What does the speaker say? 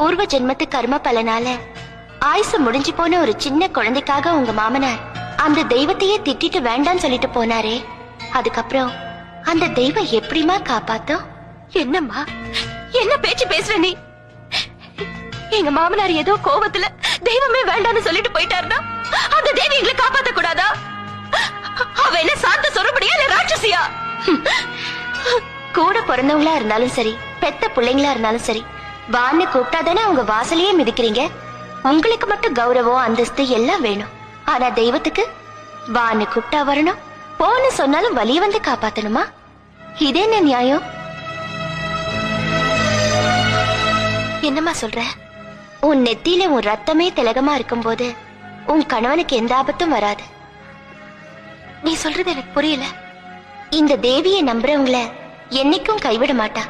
பூர்வ ஜென்மத்து கர்ம பலனால ஆயுசு முடிஞ்சு போன ஒரு சின்ன குழந்தைக்காக உங்க மாமனார் அந்த தெய்வத்தையே திட்டிட்டு வேண்டான்னு சொல்லிட்டு போனாரே, அதுக்கப்புறம் அந்த தெய்வம் எப்படிமா காப்பாத்தோம்? என்னம்மா என்ன பேச்சு பேசுற நீ? எங்க மாமனார் ஏதோ கோபத்துல தெய்வமே வேண்டான்னு சொல்லிட்டு போயிட்டாருன்னா அந்த தெய்வம் எங்களை காப்பாத்த கூடாதா? அவ என்ன சாந்த சொரபடியா இல்ல ராட்சசியா? கூட பிறந்தவங்களா இருந்தாலும் சரி, பெத்த பிள்ளைங்களா இருந்தாலும் சரி, வான்னு கூப்பிட்டாதானே அவங்க வாசலையே மிதிக்கிறீங்க. உங்களுக்கு மட்டும் கௌரவம் அந்தஸ்து எல்லாம் வேணும். ஆனா தெய்வத்துக்கு வான்னு கூப்பிட்டா வரணும், போன்னு சொன்னாலும் வலிய வந்து காப்பாத்தணுமா? இது என்ன நியாயம்? என்னம்மா சொல்ற? உன் நெத்தியில உன் ரத்தமே திலகமா இருக்கும் போது உன் கணவனுக்கு எந்த ஆபத்தும் வராது. நீ சொல்றது எனக்கு புரியல. இந்த தேவியை நம்புறவங்கள என்னைக்கும் கைவிட மாட்டா.